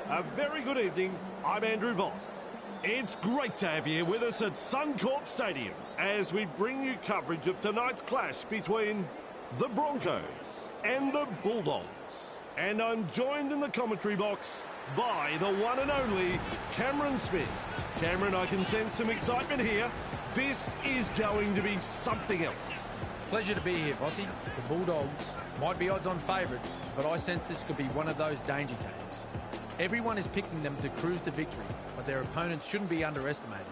A very good evening. I'm Andrew Voss. It's great to have you with us at Suncorp Stadium as we bring you coverage of tonight's clash between the Broncos and the Bulldogs. And I'm joined in the commentary box by the one and only Cameron Smith. Cameron, I can sense some excitement here. This is going to be something else. Pleasure to be here, Bossy. The Bulldogs might be odds-on favourites, but I sense this could be one of those danger games. Everyone is picking them to cruise to victory, but their opponents shouldn't be underestimated.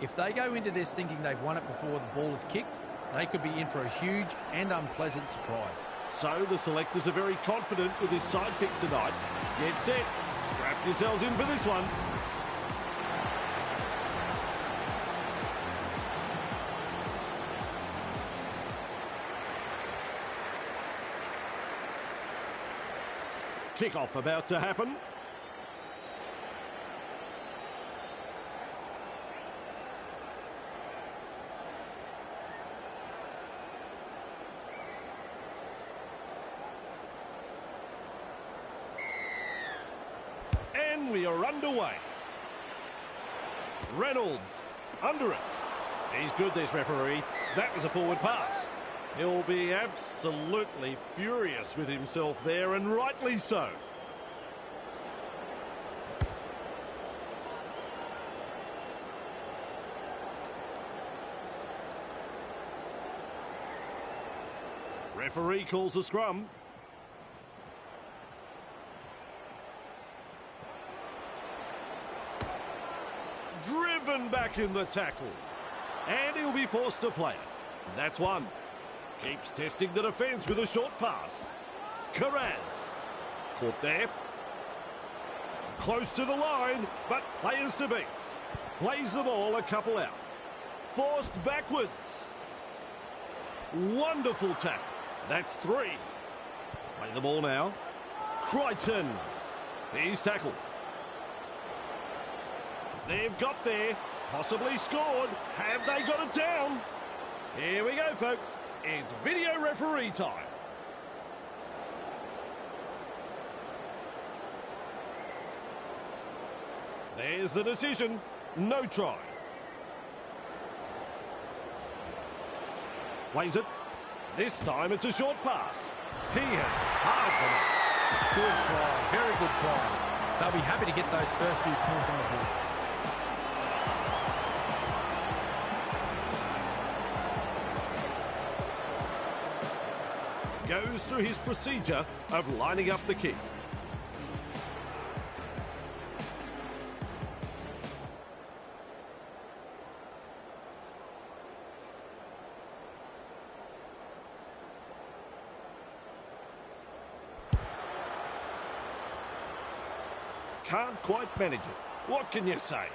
If they go into this thinking they've won it before the ball is kicked, they could be in for a huge and unpleasant surprise. So the selectors are very confident with this side pick tonight. Get set. Strap yourselves in for this one. Kickoff about to happen. And we are underway. Reynolds under it. He's good, this referee. That was a forward pass. He'll be absolutely furious with himself there, and rightly so. Referee calls a scrum. Driven back in the tackle. And he'll be forced to play it. That's one. Keeps testing the defence with a short pass. Carraz. Caught there. Close to the line, but players to beat. Plays the ball a couple out. Forced backwards. Wonderful tackle. That's three. Play the ball now. Crichton. He's tackled. They've got there. Possibly scored. Have they got it down? Here we go, folks. It's video referee time. There's the decision. No try. Plays it. This time it's a short pass. He has carved them up. Good try. Very good try. They'll be happy to get those first few points on the board. Goes through his procedure of lining up the kick. Can't quite manage it. What can you say?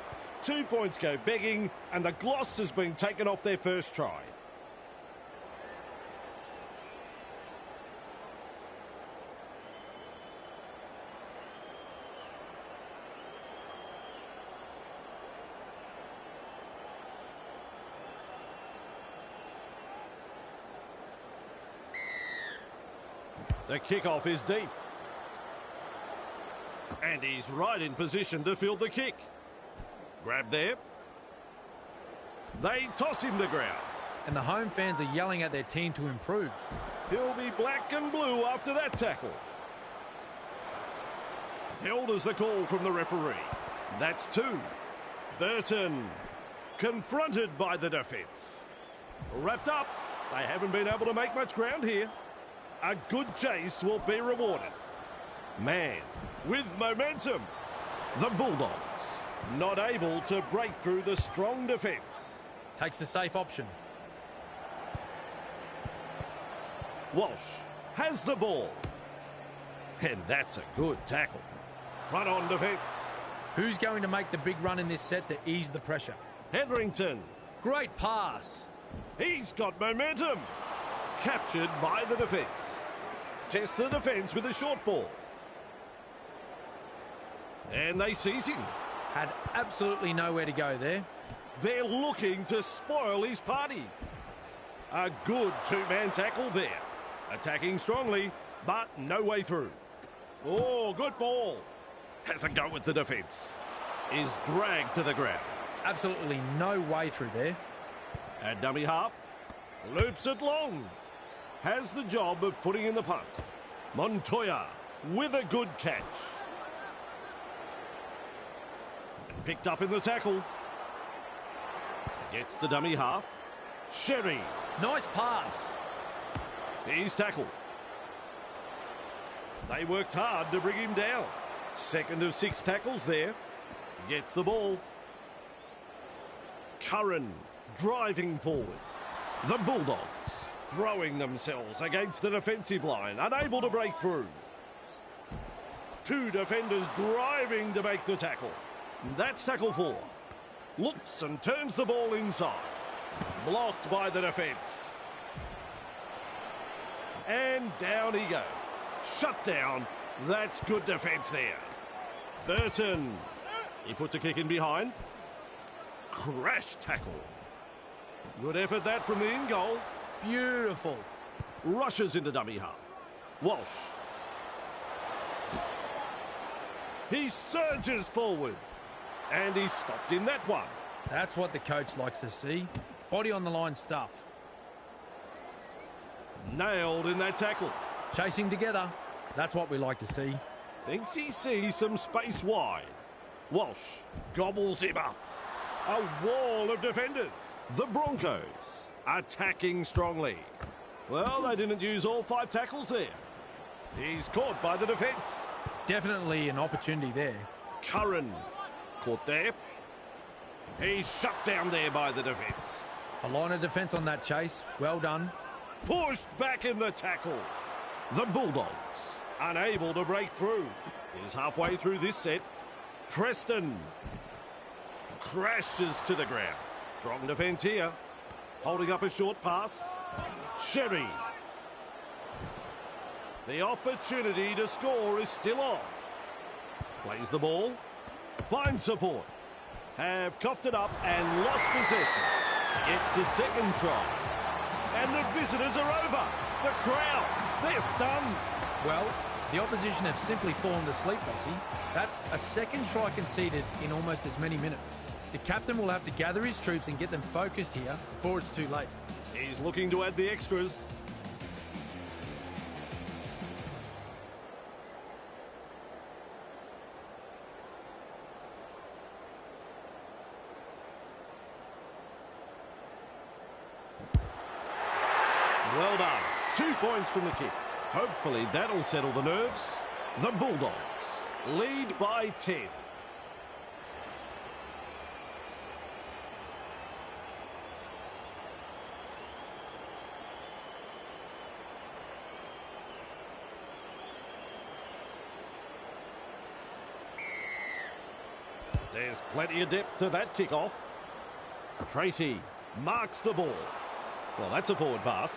2 points go begging, and the gloss has been taken off their first try. The kickoff is deep. And he's right in position to field the kick. Grab there. They toss him to ground. And the home fans are yelling at their team to improve. He'll be black and blue after that tackle. Held as the call from the referee. That's two. Burton confronted by the defence. Wrapped up. They haven't been able to make much ground here. A good chase will be rewarded. Man with momentum. The Bulldogs not able to break through the strong defence. Takes the safe option. Walsh has the ball. And that's a good tackle. Run on defence. Who's going to make the big run in this set to ease the pressure? Hetherington. Great pass. He's got momentum. Captured by the defence. Tests the defence with a short ball. And they seize him. Had absolutely nowhere to go there. They're looking to spoil his party. A good two-man tackle there. Attacking strongly, but no way through. Oh, good ball. Has a go with the defence. Is dragged to the ground. Absolutely no way through there. At dummy half. Loops it long. Has the job of putting in the punt. Montoya with a good catch. Picked up in the tackle. Gets the dummy half. Sherry. Nice pass. He's tackled. They worked hard to bring him down. Second of 6 tackles there. Gets the ball. Curran driving forward. The Bulldogs throwing themselves against the defensive line, unable to break through. 2 defenders driving to make the tackle. That's tackle 4. Looks and turns the ball inside. Blocked by the defence. And down he goes. Shut down. That's good defence there. Burton. He puts a kick in behind. Crash tackle. Good effort that from the in goal. Beautiful. Rushes into dummy half. Walsh. He surges forward. And he's stopped in that one. That's what the coach likes to see. Body on the line stuff. Nailed in that tackle. Chasing together. That's what we like to see. Thinks he sees some space wide. Walsh gobbles him up. A wall of defenders. The Broncos attacking strongly. Well, they didn't use all 5 tackles there. He's caught by the defence. Definitely an opportunity there. Curran caught there. He's shut down there by the defence. A line of defence on that chase. Well done. Pushed back in the tackle. The Bulldogs unable to break through. He's halfway through this set. Preston crashes to the ground. Strong defence here. Holding up a short pass. Sherry. The opportunity to score is still on. Plays the ball. Finds support. Have coughed it up and lost possession. It's a second try. And the visitors are over. The crowd, they're stunned. Well, the opposition have simply fallen to sleep, Vossi. That's a second try conceded in almost as many minutes. The captain will have to gather his troops and get them focused here before it's too late. He's looking to add the extras. Well done. 2 points from the kick. Hopefully that'll settle the nerves. The Bulldogs lead by 10. There's plenty of depth to that kickoff. Tracy marks the ball. Well, that's a forward pass.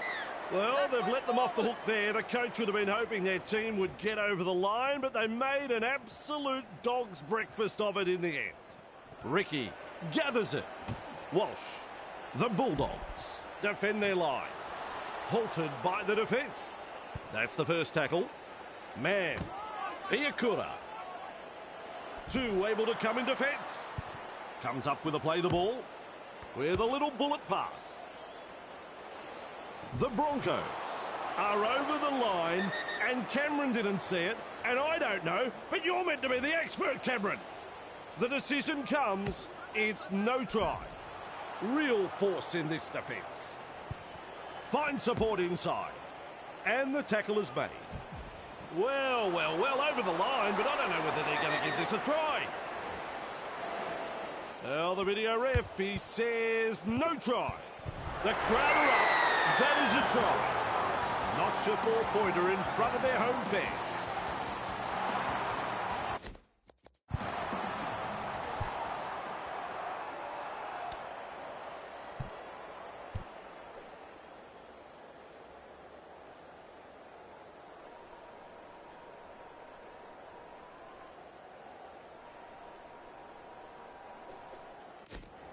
Well, they've let them off the hook there. The coach would have been hoping their team would get over the line, but they made an absolute dog's breakfast of it in the end. Ricky gathers it. Walsh. The Bulldogs defend their line. Halted by the defence. That's the first tackle. Man. Iakura. 2 able to come in defence. Comes up with a play the ball. With a little bullet pass. The Broncos are over the line, and Cameron didn't see it, and I don't know, but you're meant to be the expert, Cameron. The decision comes, it's no try. Real force in this defence. Finds support inside, and the tackle is made. Well, over the line, but I don't know whether they're going to give this a try. Well, the video ref, he says no try. The crowd are up. That is a try. Notch a 4-pointer in front of their home fans.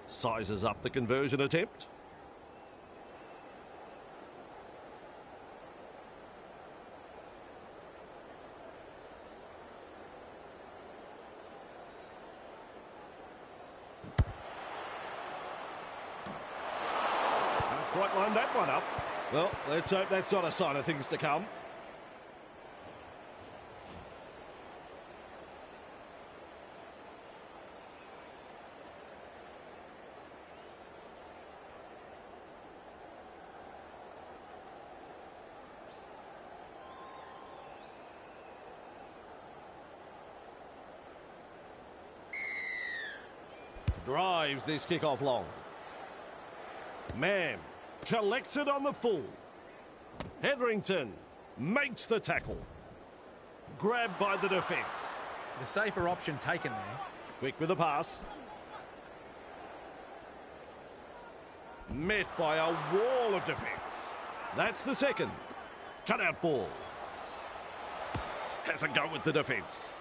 Sizes up the conversion attempt. quite lined that one up. Well, let's hope that's not a sign of things to come. Drives this kick-off long. Mann collects it on the full. Hetherington makes the tackle. Grabbed by the defence. The safer option taken there. Quick with the pass. Met by a wall of defence. That's the second. Cut-out ball. Has a go with the defence.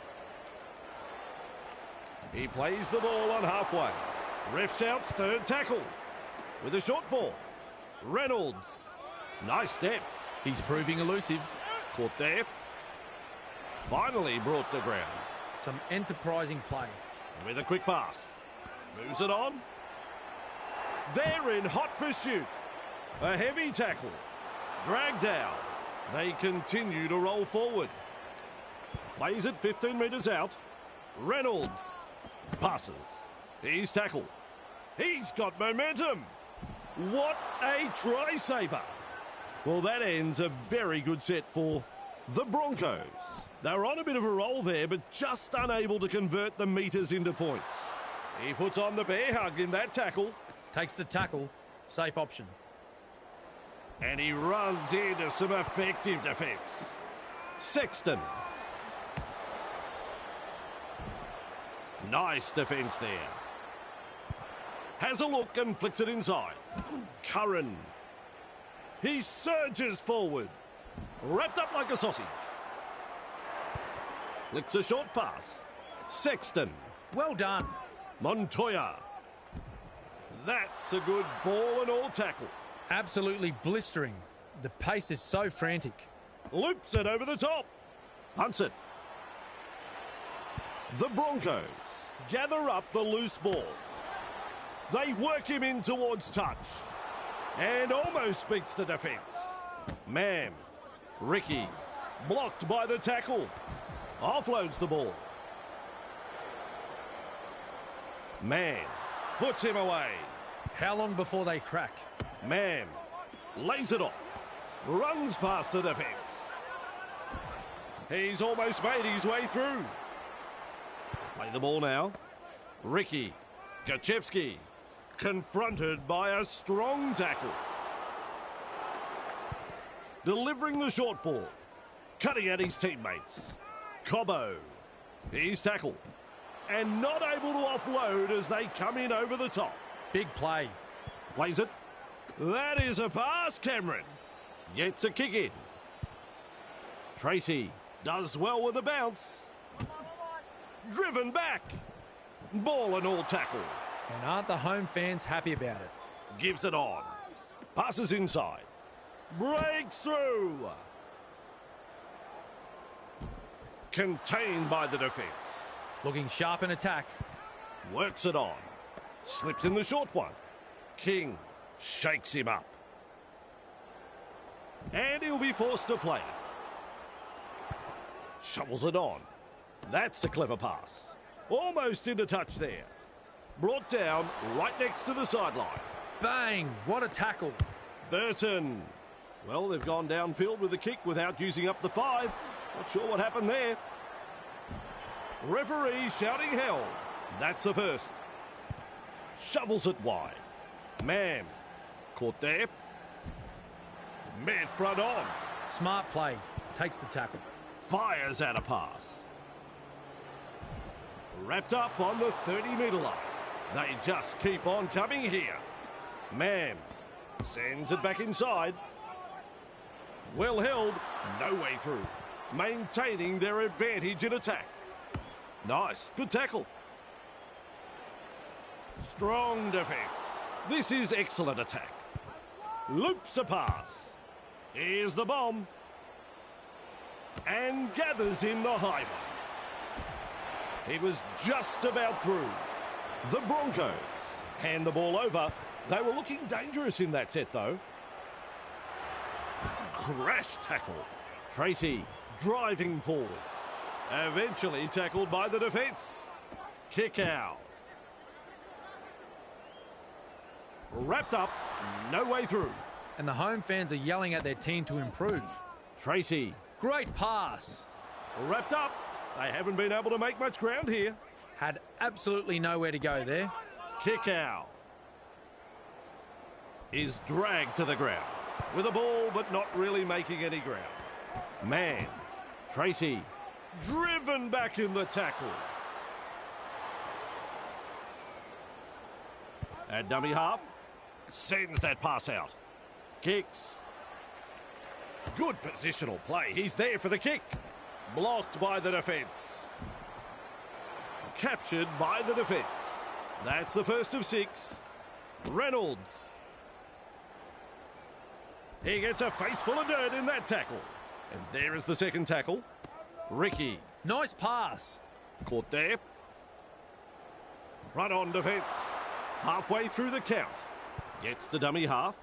He plays the ball on halfway. Ref shouts third tackle. With a short ball. Reynolds. Nice step. He's proving elusive. Caught there. Finally brought to ground. Some enterprising play. With a quick pass. Moves it on. They're in hot pursuit. A heavy tackle. Dragged down. They continue to roll forward. Plays it 15 metres out. Reynolds. Passes. He's tackled. He's got momentum. What a try saver. Well, that ends a very good set for the Broncos. They were on a bit of a roll there, but just unable to convert the metres into points. He puts on the bear hug in that tackle. Takes the tackle. Safe option. And he runs into some effective defence. Sexton. Nice defence there. Has a look and flicks it inside. Curran. He surges forward. Wrapped up like a sausage. Flicks a short pass. Sexton. Well done. Montoya. That's a good ball and all tackle. Absolutely blistering. The pace is so frantic. Loops it over the top. Punts it. The Broncos gather up the loose ball. They work him in towards touch. And almost beats the defence. Mann. Ricky. Blocked by the tackle. Offloads the ball. Mann. Puts him away. How long before they crack? Mann. Lays it off. Runs past the defence. He's almost made his way through. Play the ball now. Ricky. Gachevsky. Confronted by a strong tackle. Delivering the short ball. Cutting at his teammates. Cobbo. He's tackled. And not able to offload as they come in over the top. Big play. Plays it. That is a pass, Cameron. Gets a kick in. Tracy does well with the bounce. Driven back. Ball and all tackle. And aren't the home fans happy about it? Gives it on. Passes inside. Breaks through. Contained by the defence. Looking sharp in attack. Works it on. Slips in the short one. King shakes him up. And he'll be forced to play it. Shovels it on. That's a clever pass. Almost into touch there. Brought down right next to the sideline. Bang! What a tackle. Burton. Well, they've gone downfield with the kick without using up the 5. Not sure what happened there. Referee shouting hell. That's the first. Shovels it wide. Mann. Caught there. Met front on. Smart play. Takes the tackle. Fires out a pass. Wrapped up on the 30-metre line. They just keep on coming here. Mann sends it back inside. Well held. No way through. Maintaining their advantage in attack. Nice. Good tackle. Strong defence. This is excellent attack. Loops a pass. Here's the bomb. And gathers in the high one. He was just about through. The Broncos hand the ball over They were looking dangerous in that set, though. Crash tackle. Tracy driving forward. Eventually tackled by the defence. Kick out. Wrapped up. No way through. And the home fans are yelling at their team to improve. Tracy. Great pass. Wrapped up. They haven't been able to make much ground here. Had absolutely nowhere to go there. Kick out. Is dragged to the ground. With a ball, but not really making any ground. Man. Tracy. Driven back in the tackle. At dummy half. Sends that pass out. Kicks. Good positional play. He's there for the kick. Blocked by the defence. Captured by the defence. That's the first of 6. Reynolds. He gets a face full of dirt in that tackle. And there is the second tackle. Ricky. Nice pass. Caught there. Front on defence. Halfway through the count. Gets to dummy half.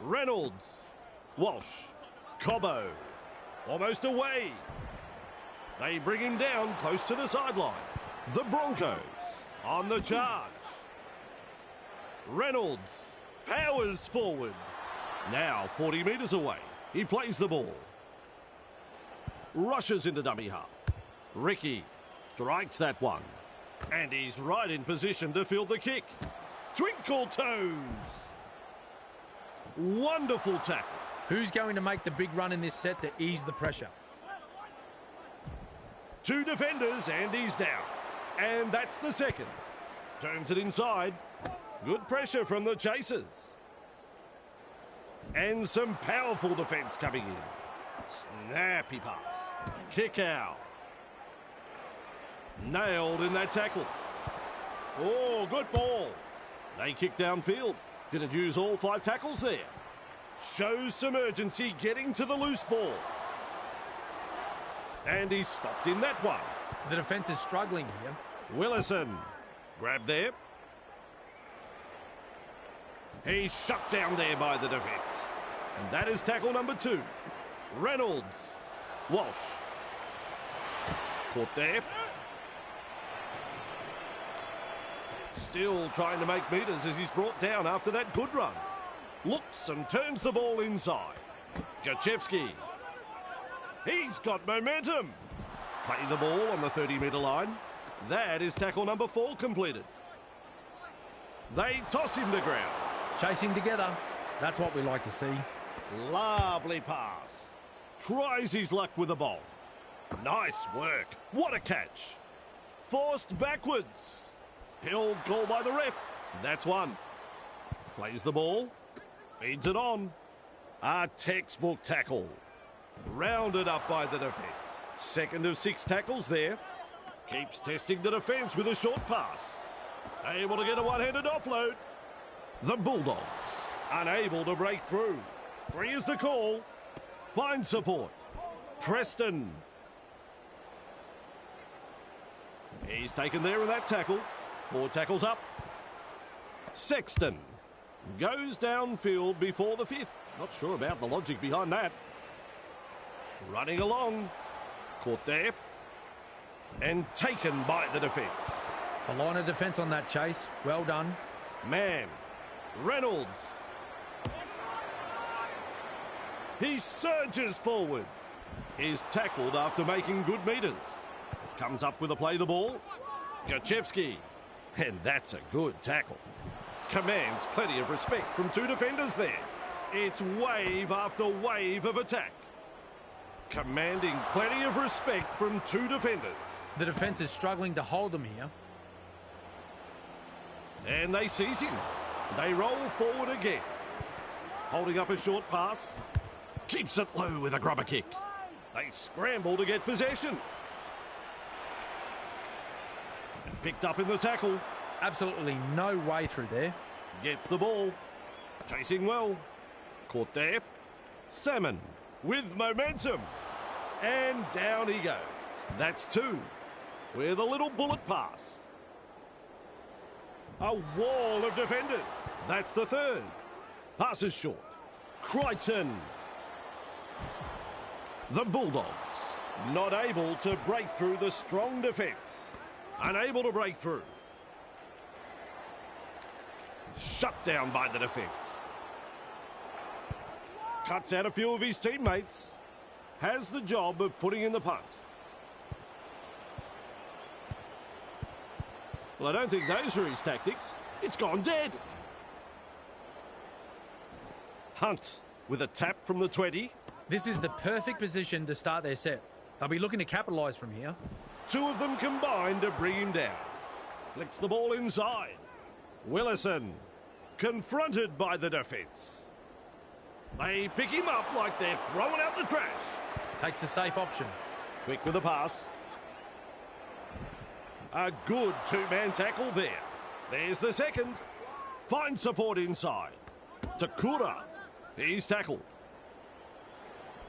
Reynolds. Walsh. Cobbo. Almost away. They bring him down close to the sideline. The Broncos on the charge. Reynolds powers forward. Now 40 metres away. He plays the ball. Rushes into dummy half. Ricky strikes that one. And he's right in position to field the kick. Twinkle toes. Wonderful tackle. Who's going to make the big run in this set to ease the pressure? 2 defenders and he's down. And that's the second. Turns it inside. Good pressure from the chasers. And some powerful defence coming in. Snappy pass. Kick out. Nailed in that tackle. Oh, good ball. They kick downfield. Didn't use all 5 tackles there. Shows some urgency getting to the loose ball. And he's stopped in that one. The defence is struggling here. Willison. Grab there. He's shut down there by the defence. And that is tackle number 2. Reynolds. Walsh. Caught there. Still trying to make metres as he's brought down after that good run. Looks and turns the ball inside. Gachevsky. He's got momentum. Play the ball on the 30-metre line. That is tackle number 4 completed. They toss him to ground. Chasing together. That's what we like to see. Lovely pass. Tries his luck with the ball. Nice work. What a catch. Forced backwards. Held goal by the ref. That's one. Plays the ball. Feeds it on. A textbook tackle. Rounded up by the defence. Second of 6 tackles there. Keeps testing the defence with a short pass. Able to get a one-handed offload. The Bulldogs unable to break through. 3 is the call. Finds support. Preston. He's taken there in that tackle. 4 tackles up. Sexton goes downfield before the 5th. Not sure about the logic behind that. Running along. Caught there. And taken by the defence. A line of defence on that chase. Well done. Man. Reynolds. He surges forward. Is tackled after making good metres. Comes up with a play the ball. Gachevsky. And that's a good tackle. Commands plenty of respect from 2 defenders there. It's wave after wave of attack. Commanding plenty of respect from 2 defenders. The defence is struggling to hold them here. And they seize him. They roll forward again. Holding up a short pass. Keeps it low with a grubber kick. They scramble to get possession. And picked up in the tackle. Absolutely no way through there. Gets the ball. Chasing well. Caught there. Salmon with momentum. And down he goes. That's 2. With a little bullet pass. A wall of defenders. That's the third. Passes short. Crichton. The Bulldogs not able to break through the strong defence. Unable to break through. Shut down by the defence. Cuts out a few of his teammates. Has the job of putting in the punt. Well, I don't think those were his tactics. It's gone dead. Hunt with a tap from the 20. This is the perfect position to start their set. They'll be looking to capitalise from here. Two of them combined to bring him down. Flicks the ball inside. Willison confronted by the defence. They pick him up like they're throwing out the trash. Takes a safe option. Quick with the pass. A good two-man tackle there. There's the second. Finds support inside. Takura. He's tackled.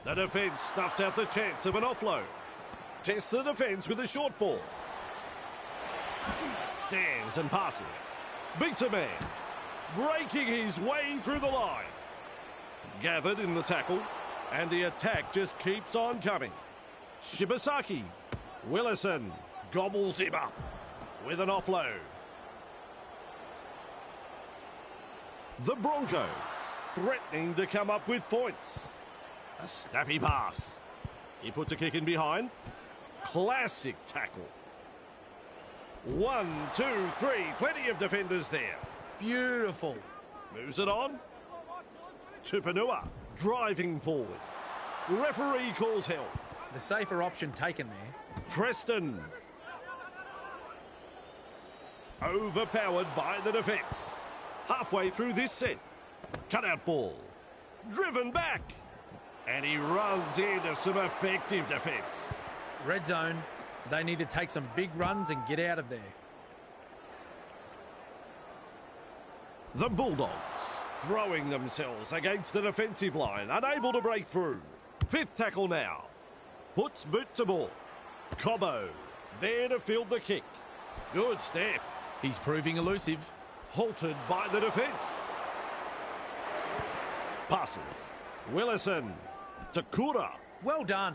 The defence snuffs out the chance of an offload. Tests the defence with a short ball. Stands and passes. Beats a man. Breaking his way through the line. Gathered in the tackle. And the attack just keeps on coming. Shibasaki. Willison gobbles him up with an offload. The Broncos threatening to come up with points. A snappy pass. He puts a kick in behind. Classic tackle. 1, 2, 3. Plenty of defenders there. Beautiful. Moves it on. Tupanua driving forward. Referee calls help. The safer option taken there. Preston. Overpowered by the defence. Halfway through this set. Cutout ball. Driven back. And he runs into some effective defence. Red zone. They need to take some big runs and get out of there. The Bulldogs throwing themselves against the defensive line. Unable to break through. Fifth tackle now. Puts boot to ball. Cobbo there to field the kick. Good step. He's proving elusive. Halted by the defence. Passes. Willison. Takura. Well done.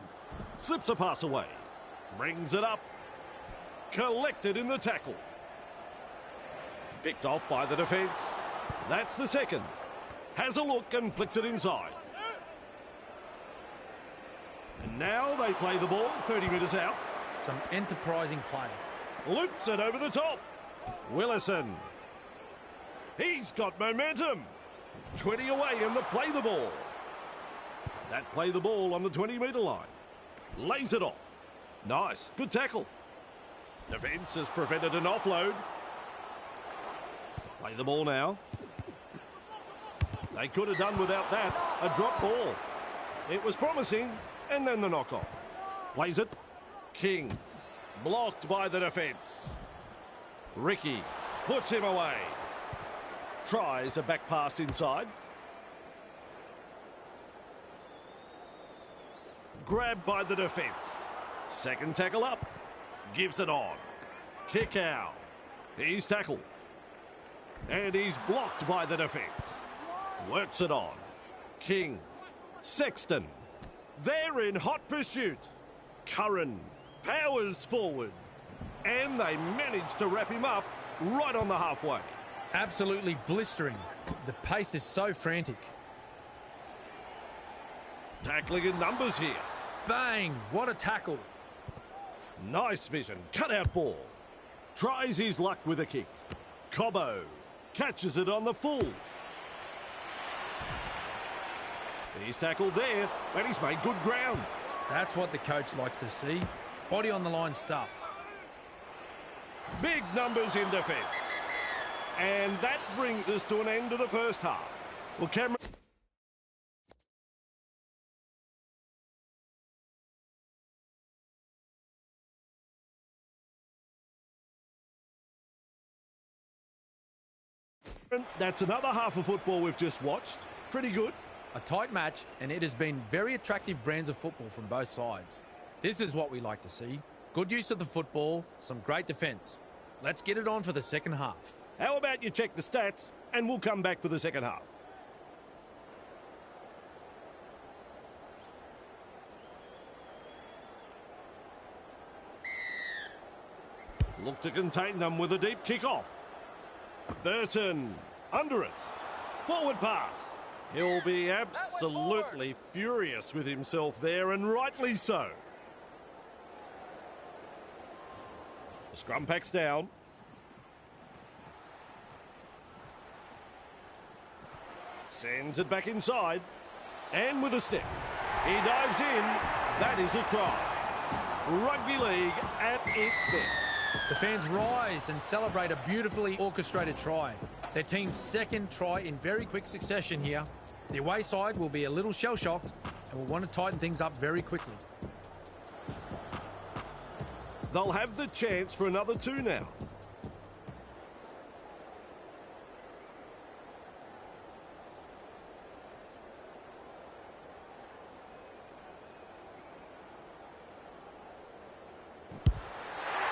Slips a pass away. Brings it up. Collected in the tackle. Picked off by the defence. That's the second. Has a look and flicks it inside. And now they play the ball 30 metres out. Some enterprising play. Loops it over the top. Willison. He's got momentum. 20 away and they play the ball. That play the ball on the 20-metre line. Lays it off. Nice. Good tackle. Defence has prevented an offload. Play the ball now. They could have done without that. A drop ball. It was promising. And then the knock-off. Plays it. King. Blocked by the defence. Ricky puts him away. Tries a back pass inside. Grabbed by the defence. Second tackle up. Gives it on. Kick out. He's tackled. And he's blocked by the defence. Works it on. King. Sexton. They're in hot pursuit. Curran powers forward. And they manage to wrap him up right on the halfway. Absolutely blistering. The pace is so frantic. Tackling in numbers here. Bang! What a tackle. Nice vision. Cutout ball. Tries his luck with a kick. Cobbo catches it on the full. He's tackled there, and he's made good ground. That's what the coach likes to see. Body on the line stuff. Big numbers in defence. And that brings us to an end of the first half. Well, Cameron... That's another half of football we've just watched. Pretty good. A tight match, and it has been very attractive brands of football from both sides. This is what we like to see. Good use of the football, some great defence. Let's get it on for the second half. How about you check the stats and we'll come back for the second half. Look to contain them with a deep kick-off. Burton, under it. Forward pass. He'll be absolutely furious with himself there, and rightly so. The scrum packs down. Sends it back inside. And with a step. He dives in. That is a try. Rugby league at its best. The fans rise and celebrate a beautifully orchestrated try. Their team's second try in very quick succession here. The away side will be a little shell-shocked and will want to tighten things up very quickly. They'll have the chance for another 2 now.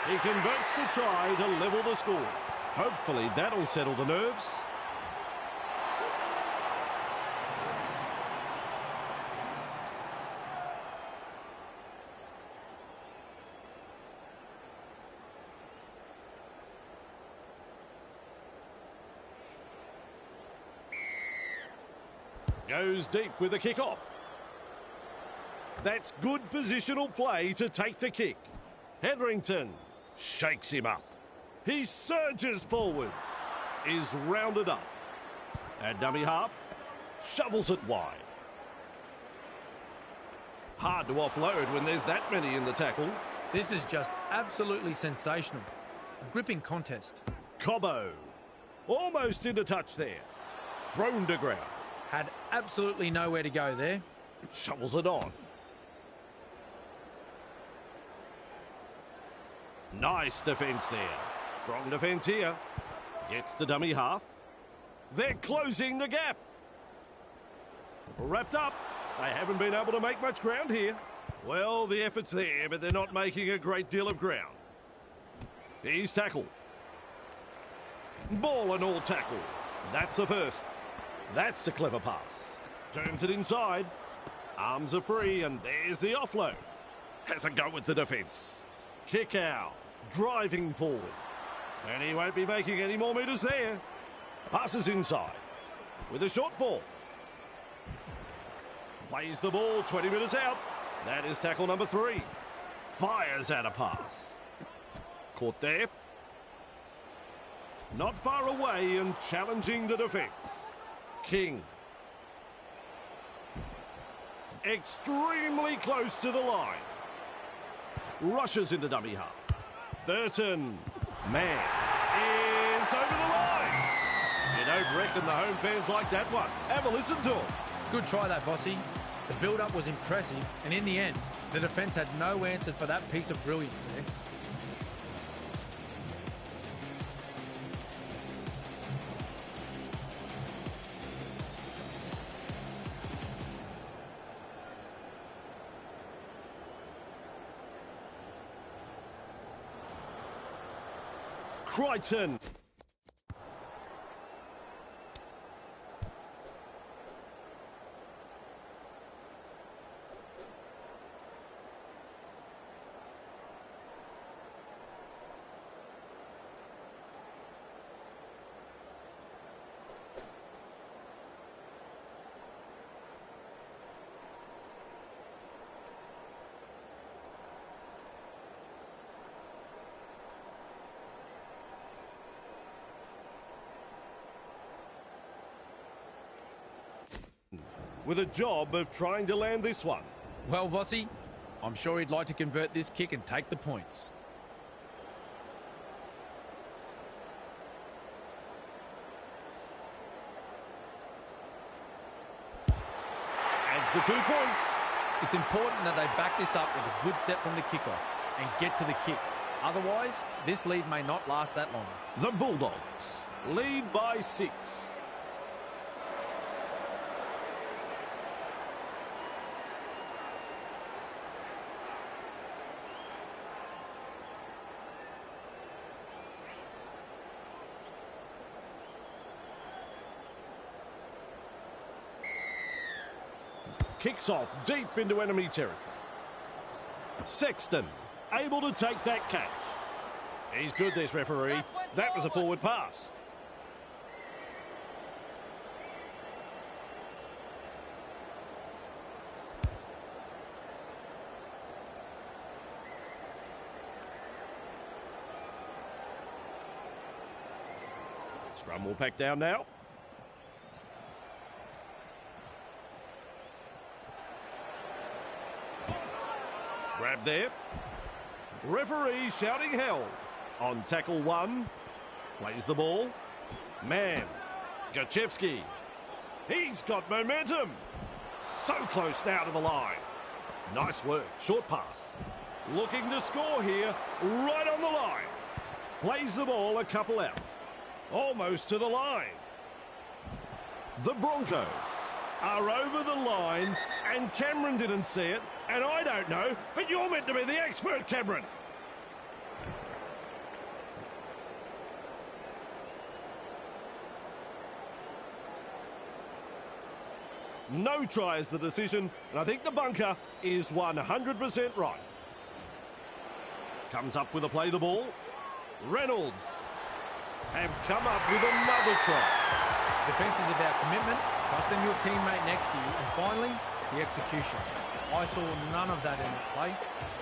He converts the try to level the score. Hopefully that'll settle the nerves. Goes deep with a kick-off. That's good positional play to take the kick. Hetherington shakes him up. He surges forward. Is rounded up. At dummy half, shovels it wide. Hard to offload when there's that many in the tackle. This is just absolutely sensational. A gripping contest. Cobbo, almost into touch there. Thrown to ground. Had absolutely nowhere to go there. Shovels it on. Nice defence there. Strong defence here. Gets to dummy half. They're closing the gap. Wrapped up. They haven't been able to make much ground here. Well, the effort's there, but they're not making a great deal of ground. He's tackled. Ball and all tackle. That's the first. That's a clever pass. Turns it inside. Arms are free, and there's the offload. Has a go with the defence. Kick out. Driving forward. And he won't be making any more metres there. Passes inside. With a short ball. Plays the ball 20 metres out. That is tackle number 3. Fires out a pass. Caught there. Not far away and challenging the defence. King. Extremely close to the line. Rushes into dummy half. Burton. Man. Is over the line. You don't reckon the home fans like that one. Have a listen to them. Good try that, Bossy. The build-up was impressive, and in the end, the defence had no answer for that piece of brilliance there. Crichton. With a job of trying to land this one. Well, Vossi, I'm sure he'd like to convert this kick and take the points. Adds the 2 points. It's important that they back this up with a good set from the kickoff and get to the kick. Otherwise, this lead may not last that long. The Bulldogs lead by 6. Kicks off deep into enemy territory. Sexton able to take that catch. He's good, this referee. That was a forward pass. Scrum will pack down now. Grab there. Referee shouting hell. On tackle 1. Plays the ball. Man. Gachevsky. He's got momentum. So close now to the line. Nice work. Short pass. Looking to score here. Right on the line. Plays the ball a couple out. Almost to the line. The Broncos are over the line, and Cameron didn't see it, and I don't know, but you're meant to be the expert, Cameron. No try is the decision, and I think the bunker is 100% right. Comes up with a play the ball. Reynolds have come up with another try. Defence is about commitment, trusting your teammate next to you, and finally, the execution. I saw none of that in that play.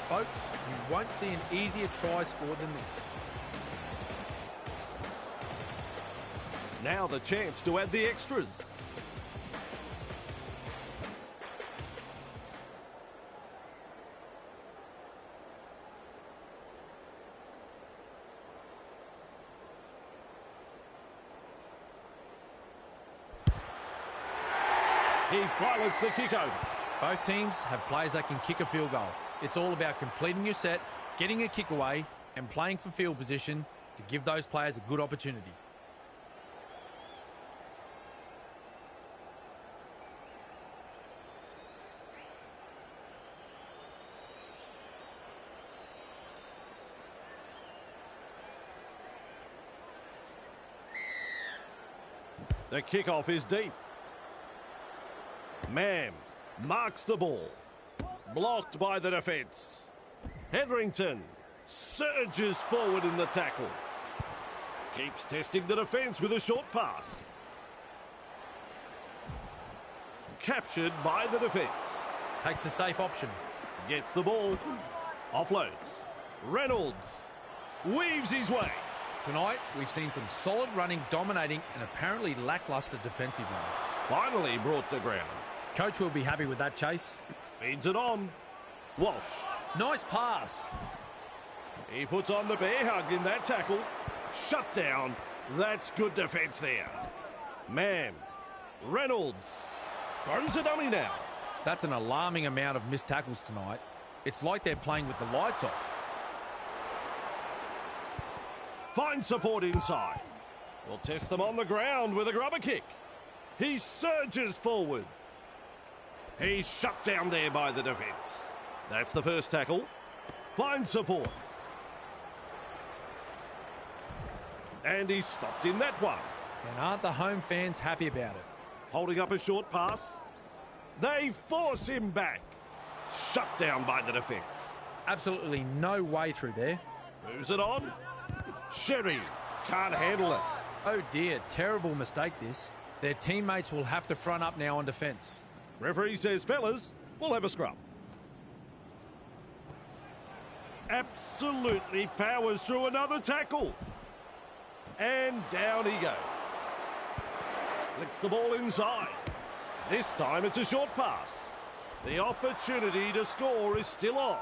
Folks, you won't see an easier try scored than this. Now the chance to add the extras. He pilots the kick over. Both teams have players that can kick a field goal. It's all about completing your set, getting a kick away, and playing for field position to give those players a good opportunity. The kickoff is deep. Man marks the ball. Blocked by the defence. Hetherington surges forward in the tackle. Keeps testing the defence with a short pass. Captured by the defence. Takes a safe option. Gets the ball. Offloads. Reynolds weaves his way. Tonight, we've seen some solid running, dominating, and apparently lacklustre defensive running. Finally brought to ground. Coach will be happy with that chase. Feeds it on. Walsh. Nice pass. He puts on the bear hug in that tackle. Shut down. That's good defence there. Man. Reynolds. Throws a dummy now. That's an alarming amount of missed tackles tonight. It's like they're playing with the lights off. Finds support inside. We'll test them on the ground with a grubber kick. He surges forward. He's shut down there by the defence. That's the first tackle. Finds support. And he's stopped in that one. And aren't the home fans happy about it? Holding up a short pass. They force him back. Shut down by the defence. Absolutely no way through there. Moves it on. Sherry can't handle it. Oh dear, terrible mistake this. Their teammates will have to front up now on defence. Referee says, fellas, we'll have a scrum. Absolutely powers through another tackle. And down he goes. Flicks the ball inside. This time it's a short pass. The opportunity to score is still on.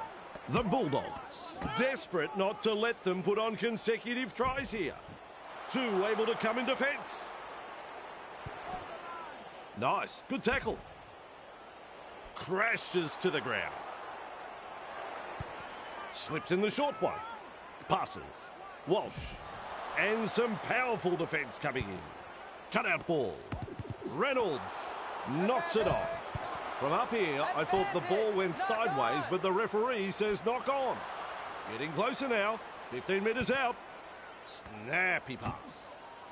The Bulldogs, desperate not to let them put on consecutive tries here. Two able to come in defence. Nice, good tackle. Crashes to the ground. Slips in the short one. Passes. Walsh. And some powerful defence coming in. Cutout ball. Reynolds knocks it on. From up here, I thought the ball went sideways, but the referee says knock on. Getting closer now. 15 metres out. Snappy pass.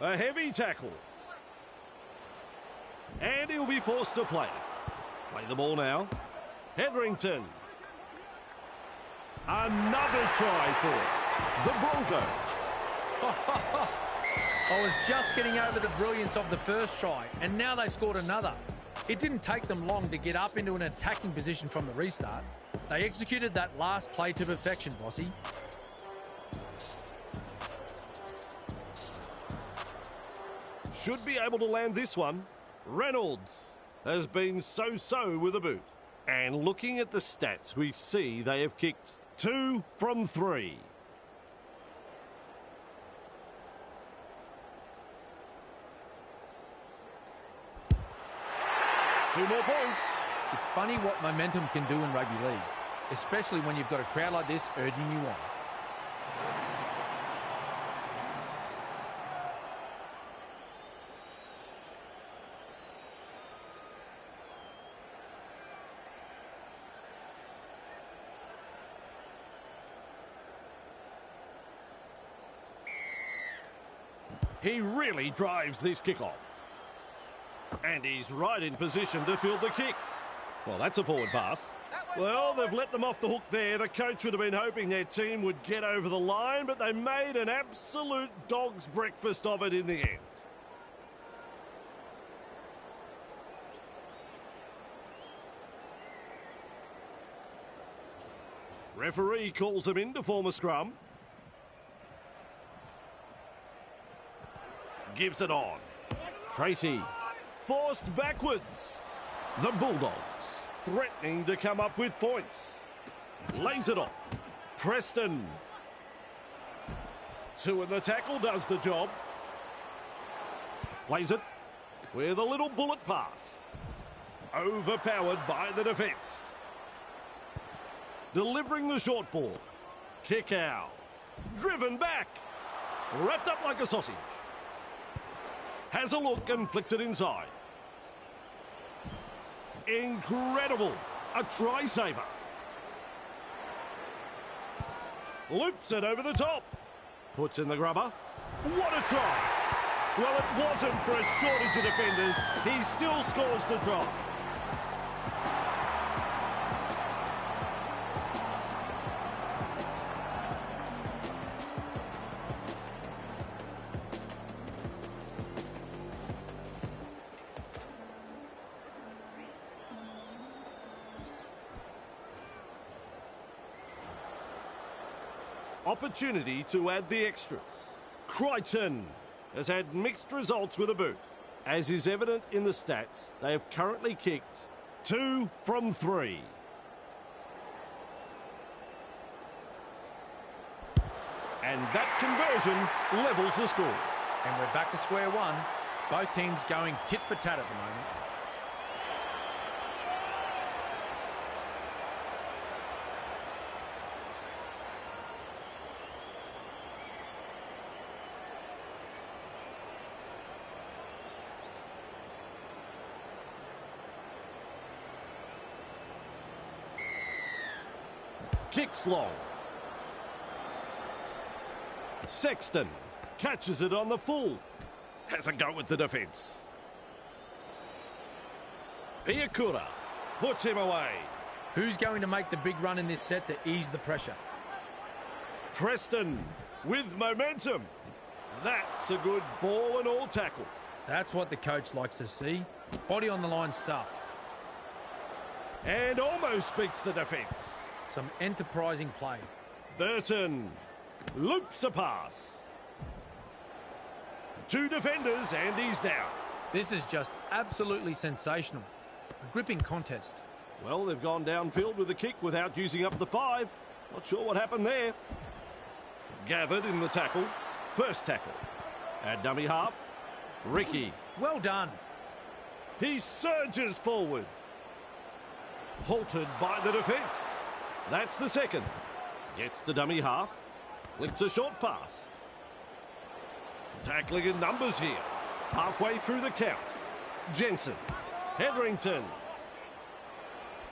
A heavy tackle. And he'll be forced to play. Play the ball now. Hetherington. Another try for the Broncos. I was just getting over the brilliance of the first try, and now they scored another. It didn't take them long to get up into an attacking position from the restart. They executed that last play to perfection, Bossy. Should be able to land this one. Reynolds has been so-so with a boot. And looking at the stats, we see they have kicked 2 from 3. Two more points. It's funny what momentum can do in rugby league, especially when you've got a crowd like this urging you on. He really drives this kickoff. And he's right in position to field the kick. Well, that's a forward pass. Well, they've let them off the hook there. The coach would have been hoping their team would get over the line, but they made an absolute dog's breakfast of it in the end. Referee calls them in to form a scrum. Gives it on. Tracy. Forced backwards. The Bulldogs threatening to come up with points. Lays it off. Preston. 2 in the tackle does the job. Plays it with a little bullet pass. Overpowered by the defence. Delivering the short ball. Kick out. Driven back. Wrapped up like a sausage. Has a look and flicks it inside. Incredible. A try saver. Loops it over the top. Puts in the grubber. What a try. Well, it wasn't for a shortage of defenders. He still scores the try. Opportunity to add the extras. Crichton has had mixed results with a boot. As is evident in the stats, they have currently kicked 2 from 3. And that conversion levels the score. And we're back to square one. Both teams going tit for tat at the moment. Kicks long. Sexton catches it on the full. Has a go with the defence. Piakura puts him away. Who's going to make the big run in this set to ease the pressure? Preston with momentum. That's a good ball and all tackle. That's what the coach likes to see. Body on the line stuff. And almost beats the defence. Some enterprising play. Burton loops a pass. 2 defenders and he's down. This is just absolutely sensational. A gripping contest. Well, they've gone downfield with the kick without using up the 5. Not sure what happened there. Gathered in the tackle. First tackle. At dummy half. Ricky. Well done. He surges forward. Halted by the defence. That's the second. Gets the dummy half. Flicks a short pass. Tackling in numbers here. Halfway through the count. Jensen. Hetherington.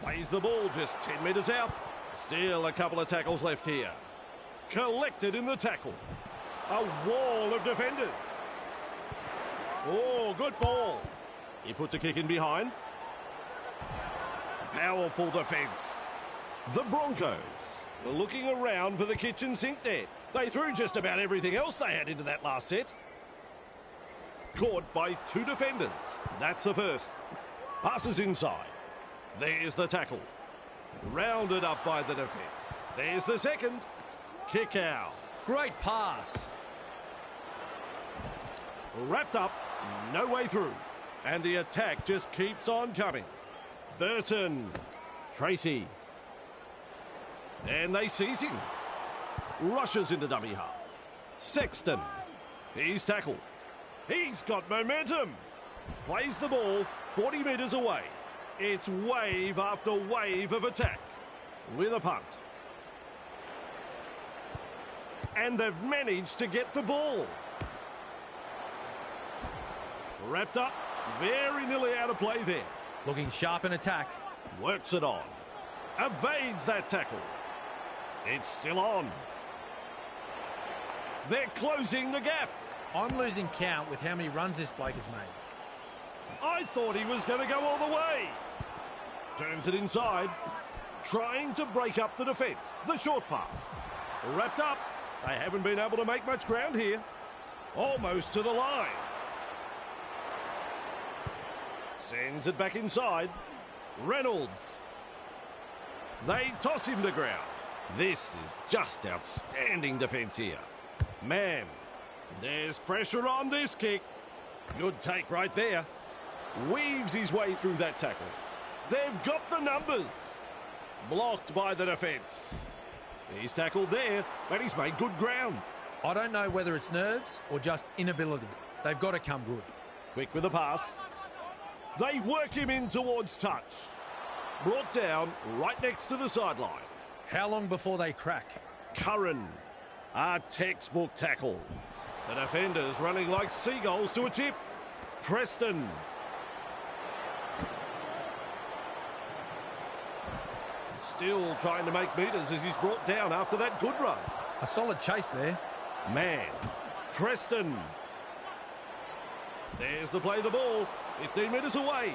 Plays the ball just 10 metres out. Still a couple of tackles left here. Collected in the tackle. A wall of defenders. Oh, good ball. He puts a kick in behind. Powerful defence. The Broncos are looking around for the kitchen sink there. They threw just about everything else they had into that last set. Caught by two defenders. That's the first. Passes inside. There's the tackle. Rounded up by the defence. There's the second. Kick out. Great pass. Wrapped up. No way through. And the attack just keeps on coming. Burton. Tracy. And they seize him. Rushes into dummy half. Sexton. He's tackled. He's got momentum. Plays the ball 40 metres away. It's wave after wave of attack. With a punt. And they've managed to get the ball. Wrapped up. Very nearly out of play there. Looking sharp in attack. Works it on. Evades that tackle. It's still on. They're closing the gap. I'm losing count with how many runs this bloke has made. I thought he was going to go all the way. Turns it inside. Trying to break up the defence. The short pass. Wrapped up. They haven't been able to make much ground here. Almost to the line. Sends it back inside. Reynolds. They toss him to ground. This is just outstanding defence here. Man, there's pressure on this kick. Good take right there. Weaves his way through that tackle. They've got the numbers. Blocked by the defence. He's tackled there, but he's made good ground. I don't know whether it's nerves or just inability. They've got to come good. Quick with the pass. They work him in towards touch. Brought down right next to the sideline. How long before they crack? Curran. A textbook tackle. The defenders running like seagulls to a tip. Preston. Still trying to make metres as he's brought down after that good run. A solid chase there. Man. Preston. There's the play of the ball. 15 metres away.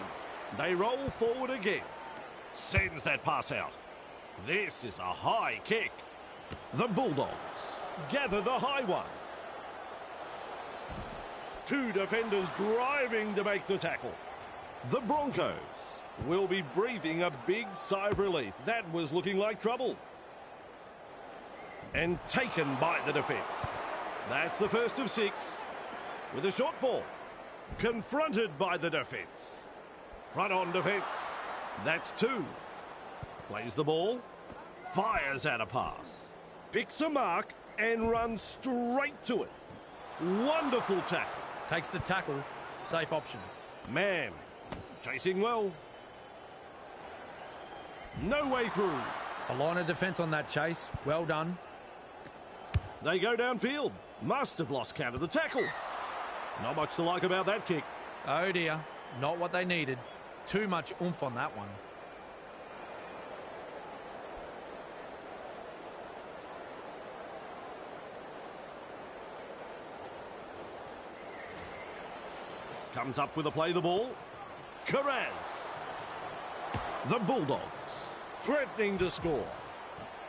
They roll forward again. Sends that pass out. This is a high kick. The Bulldogs gather the high one. Two defenders driving to make the tackle. The Broncos will be breathing a big sigh of relief. That was looking like trouble. And taken by the defence. That's the first of 6. With a short ball. Confronted by the defence. Front on defence. That's 2. Plays the ball. Fires out a pass. Picks a mark and runs straight to it. Wonderful tackle. Takes the tackle. Safe option. Man. Chasing well. No way through. A line of defence on that chase. Well done. They go downfield. Must have lost count of the tackles. Not much to like about that kick. Oh dear. Not what they needed. Too much oomph on that one. Comes up with a play the ball. Carraz. The Bulldogs threatening to score.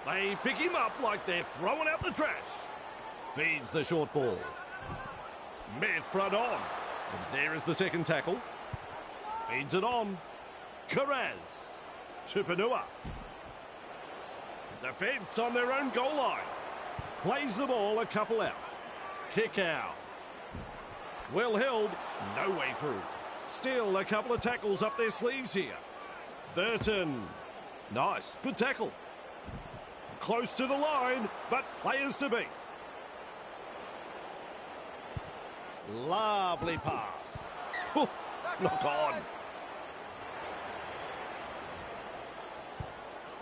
They pick him up like they're throwing out the trash. Feeds the short ball. Met front on. And there is the second tackle. Feeds it on. Carraz. Tupanua. Defence on their own goal line. Plays the ball a couple out. Kick out. Well held. No way through. Still a couple of tackles up their sleeves here. Burton. Nice. Good tackle. Close to the line, but players to beat. Lovely pass. Oh, not on.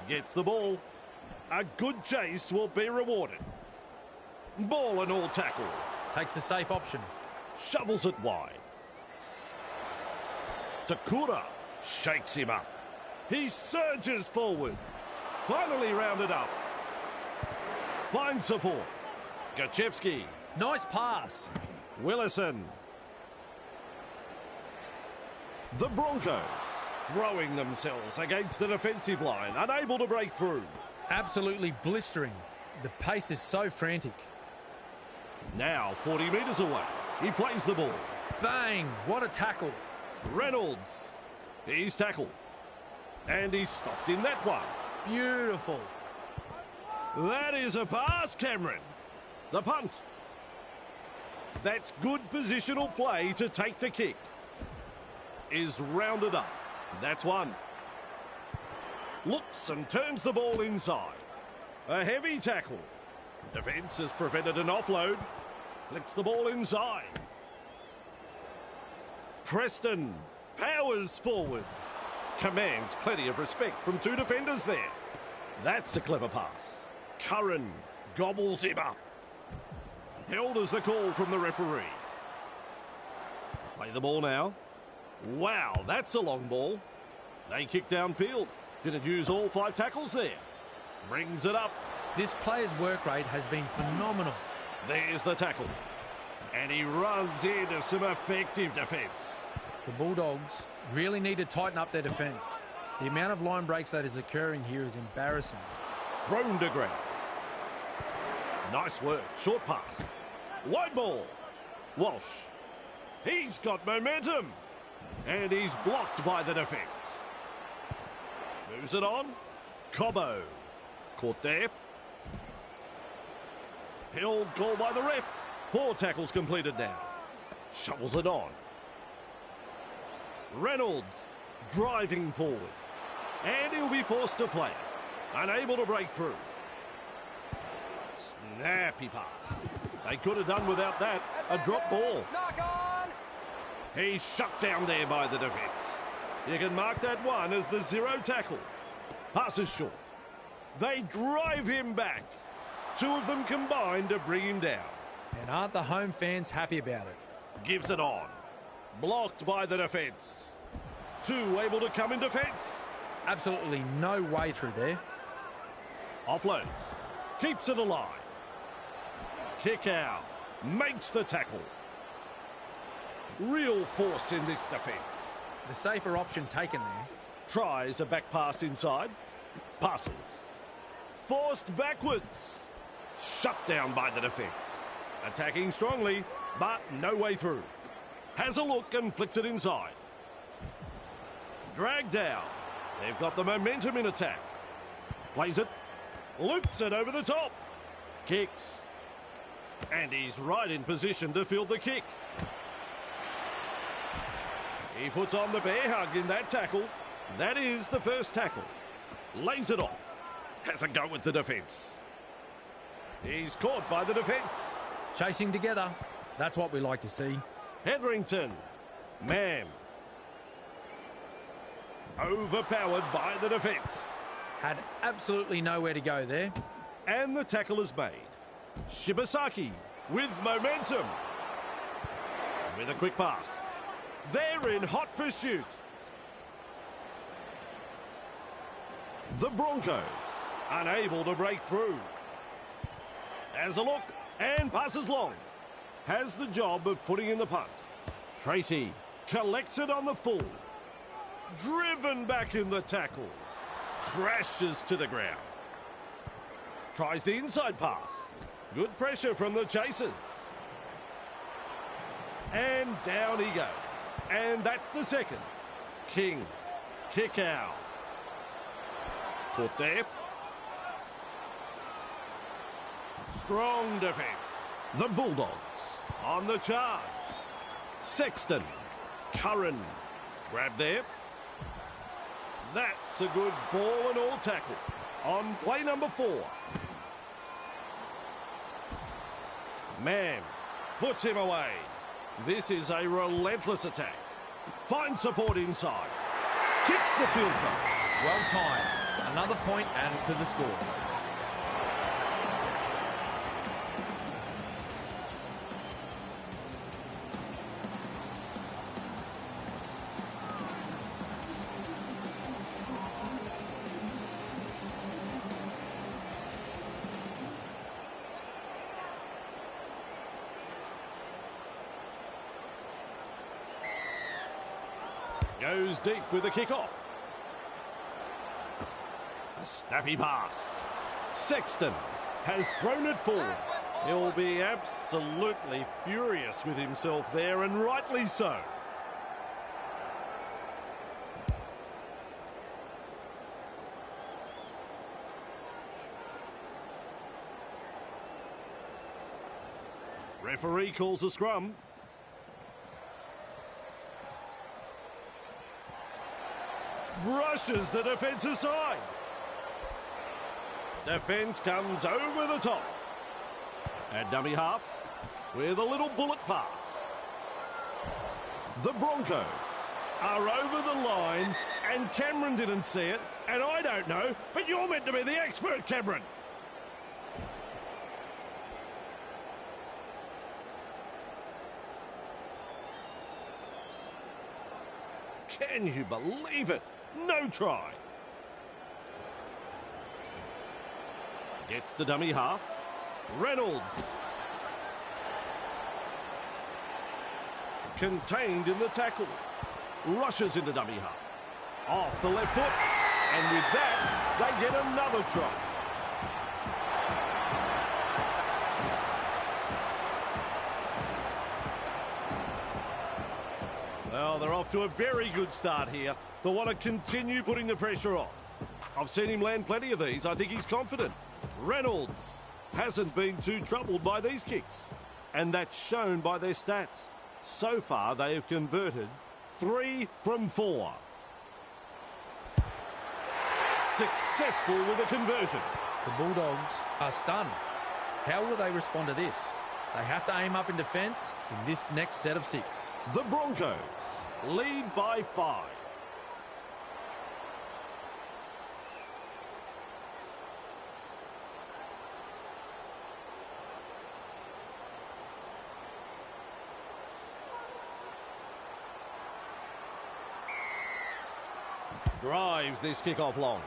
Gets the ball. A good chase will be rewarded. Ball and all tackle. Takes a safe option. Shovels it wide. Takura shakes him up. He surges forward. Finally rounded up. Finds support. Gachevsky. Nice pass. Willison. The Broncos throwing themselves against the defensive line, unable to break through. Absolutely blistering. The pace is so frantic. Now 40 metres away. He plays the ball. Bang! What a tackle. Reynolds. He's tackled. And he's stopped in that one. Beautiful. That is a pass, Cameron. The punt. That's good positional play to take the kick. Is rounded up. That's one. Looks and turns the ball inside. A heavy tackle. Defence has prevented an offload. Flicks the ball inside. Preston powers forward. Commands plenty of respect from two defenders there. That's a clever pass. Curran gobbles him up. Held as the call from the referee. Play the ball now. Wow, that's a long ball. They kick downfield. Didn't use all 5 tackles there. Brings it up. This player's work rate has been phenomenal. There's the tackle. And he runs into some effective defence. The Bulldogs really need to tighten up their defence. The amount of line breaks that is occurring here is embarrassing. Thrown to ground. Nice work. Short pass. Wide ball. Walsh. He's got momentum. And he's blocked by the defence. Moves it on. Cobbo. Caught there. Held goal by the ref. 4 tackles completed now. Shovels it on. Reynolds driving forward. And he'll be forced to play it. Unable to break through. Snappy pass. They could have done without that. A drop ball. Knock on! He's shut down there by the defence. You can mark that one as the 0 tackle. Pass is short. They drive him back. 2 of them combined to bring him down. And aren't the home fans happy about it? Gives it on. Blocked by the defence. 2 able to come in defence. Absolutely no way through there. Offloads. Keeps it alive. Kick out. Makes the tackle. Real force in this defence. The safer option taken there. Tries a back pass inside. Passes. Forced backwards. Shut down by the defence. Attacking strongly, but no way through. Has a look and flicks it inside. Dragged down. They've got the momentum in attack. Plays it. Loops it over the top. Kicks. And he's right in position to field the kick. He puts on the bear hug in that tackle. That is the first tackle. Lays it off. Has a go with the defence. He's caught by the defence. Chasing together. That's what we like to see. Hetherington. Man. Overpowered by the defence. Had absolutely nowhere to go there. And the tackle is made. Shibasaki with momentum. With a quick pass. They're in hot pursuit. The Broncos unable to break through. Has a look and passes long. Has the job of putting in the punt. Tracy collects it on the full. Driven back in the tackle. Crashes to the ground. Tries the inside pass. Good pressure from the chasers. And down he goes. And that's the second. King. Kick out. Caught there. Strong defence. The Bulldogs on the charge. Sexton. Curran. Grab there. That's a good ball and all tackle. On play number 4. Man puts him away. This is a relentless attack. Finds support inside. Kicks the field goal. Well timed. Another point added to the score. Goes deep with the kick-off. A snappy pass. Sexton has thrown it forward. He'll be absolutely furious with himself there, and rightly so. Referee calls a scrum. Brushes the defence aside. Defence comes over the top. At dummy half with a little bullet pass. The Broncos are over the line, and Cameron didn't see it, and I don't know, but you're meant to be the expert, Cameron. Can you believe it? No try. Gets the dummy half. Reynolds. Contained in the tackle. Rushes into dummy half. Off the left foot. And with that, they get another try. Well, they're off to a very good start here. They want to continue putting the pressure on. I've seen him land plenty of these. I think he's confident. Reynolds hasn't been too troubled by these kicks. And that's shown by their stats. So far, they have converted 3 from 4. Successful with a conversion. The Bulldogs are stunned. How will they respond to this? They have to aim up in defence in this next set of 6. The Broncos lead by 5. Drives this kick-off long.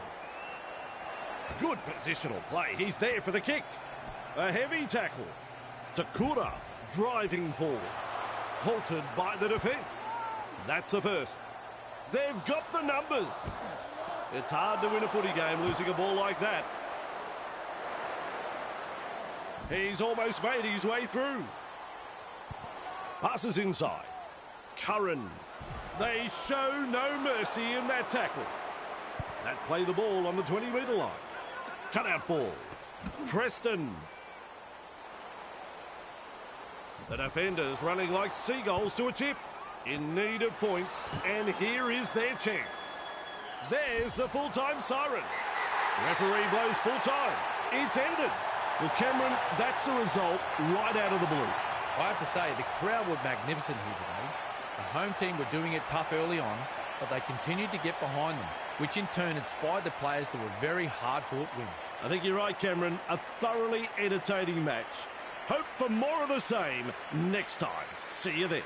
Good positional play. He's there for the kick. A heavy tackle. Takura driving forward. Halted by the defence. That's the first. They've got the numbers. It's hard to win a footy game losing a ball like that. He's almost made his way through. Passes inside. Curran. They show no mercy in that tackle. That play the ball on the 20-metre line. Cut-out ball. Preston. The defenders running like seagulls to a tip. In need of points, and here is their chance. There's the full-time siren. Referee blows full-time. It's ended. Well, Cameron, that's a result right out of the blue. I have to say, the crowd were magnificent here today. The home team were doing it tough early on, but they continued to get behind them, which in turn inspired the players to a very hard-fought win. I think you're right, Cameron. A thoroughly entertaining match. Hope for more of the same next time. See you there.